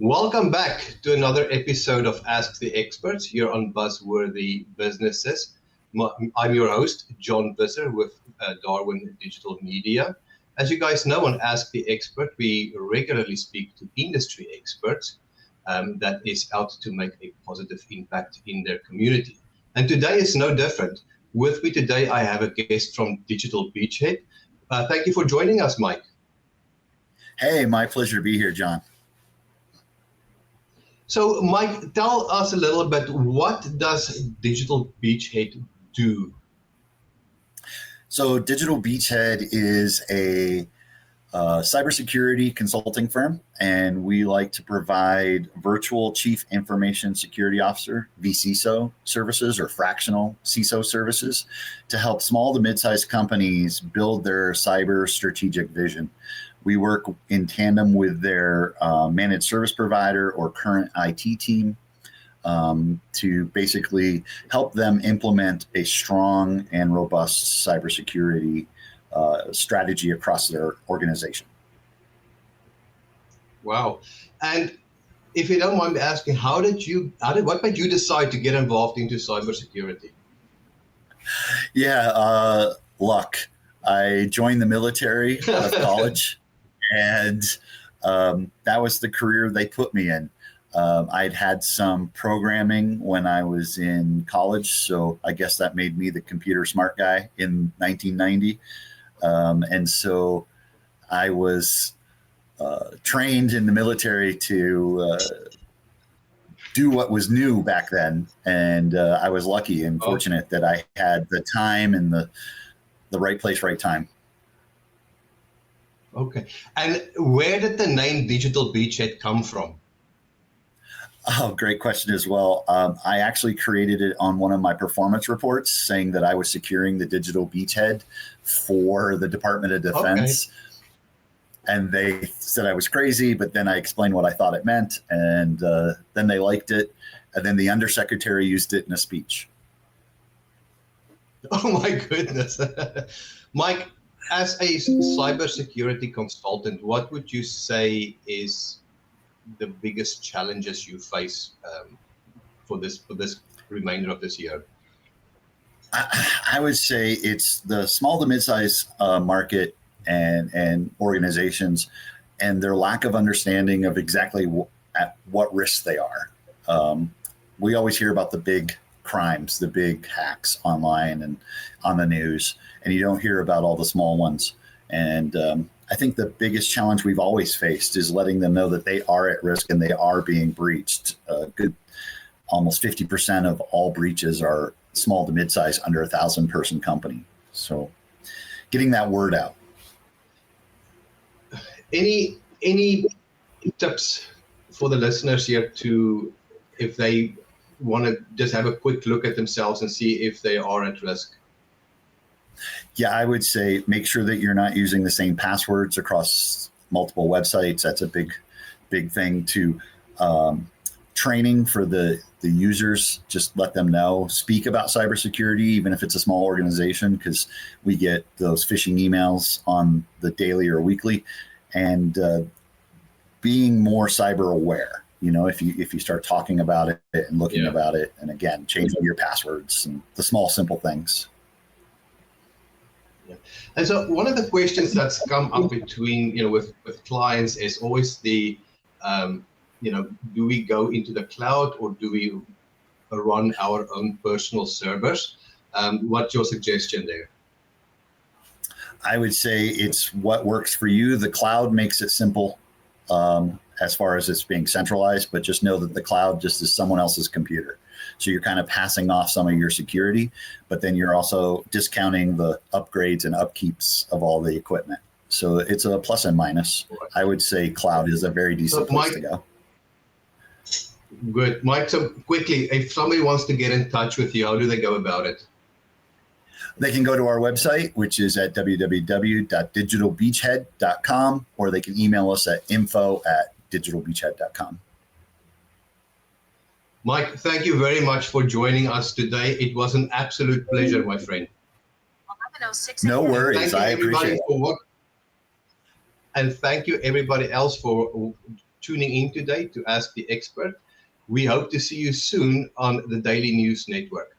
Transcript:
Welcome back to another episode of Ask the Experts here on Buzzworthy Businesses. I'm your host, John Visser with Darwin Digital Media. As you guys know, on Ask the Expert, we regularly speak to industry experts that is out to make a positive impact in their community. And today is no different. With me today, I have a guest from Digital Beachhead. Thank you for joining us, Mike. Hey, my pleasure to be here, John. So, Mike, tell us a little bit, what does Digital Beachhead do? So Digital Beachhead is a cybersecurity consulting firm, and we like to provide virtual chief information security officer, VCISO services or fractional CISO services to help small to mid-sized companies build their cyber strategic vision. We work in tandem with their managed service provider or current IT team to basically help them implement a strong and robust cybersecurity strategy across their organization. Wow. And if you don't mind me asking, what made you decide to get involved into cybersecurity? Yeah, luck. I joined the military out of college. And that was the career they put me in. I'd had some programming when I was in college, so I guess that made me the computer smart guy in 1990. And so I was trained in the military to do what was new back then. And I was lucky and fortunate that I had the time and the right place, right time. Okay. And where did the name Digital Beachhead come from? Oh, great question as well. I actually created it on one of my performance reports saying that I was securing the Digital Beachhead for the Department of Defense. Okay. And they said I was crazy, but then I explained what I thought it meant. And then they liked it. And then the undersecretary used it in a speech. Oh, my goodness. Mike, as a cybersecurity consultant, what would you say is the biggest challenges you face for this remainder of this year? I would say it's the small to mid-size market and organizations and their lack of understanding of exactly at what risks they are. We always hear about the big crimes, the big hacks online and on the news, and you don't hear about all the small ones. And I think the biggest challenge we've always faced is letting them know that they are at risk and they are being breached. Almost 50% of all breaches are small to mid-size, under 1,000 person company. So getting that word out. Any tips for the listeners here to, if they want to just have a quick look at themselves and see if they are at risk? Yeah, I would say make sure that you're not using the same passwords across multiple websites. That's a big thing. To training for the users, just let them know, speak about cybersecurity, even if it's a small organization, because we get those phishing emails on the daily or weekly, and being more cyber aware. You know, if you start talking about it and looking about it, and again, changing your passwords and the small, simple things. Yeah. And so one of the questions that's come up between, with clients is always the, do we go into the cloud or do we run our own personal servers? What's your suggestion there? I would say it's what works for you. The cloud makes it simple. As far as it's being centralized, but just know that the cloud just is someone else's computer. So you're kind of passing off some of your security, but then you're also discounting the upgrades and upkeeps of all the equipment. So it's a plus and minus. I would say cloud is a very decent place to go. Good. Mike, so quickly, if somebody wants to get in touch with you, how do they go about it? They can go to our website, which is at www.digitalbeachhead.com, or they can email us at info@digitalbeachhead.com. Mike, thank you very much for joining us today. It was an absolute pleasure, my friend. No worries. I appreciate it. And thank you, everybody else, for tuning in today to Ask the Expert. We hope to see you soon on the Daily News Network.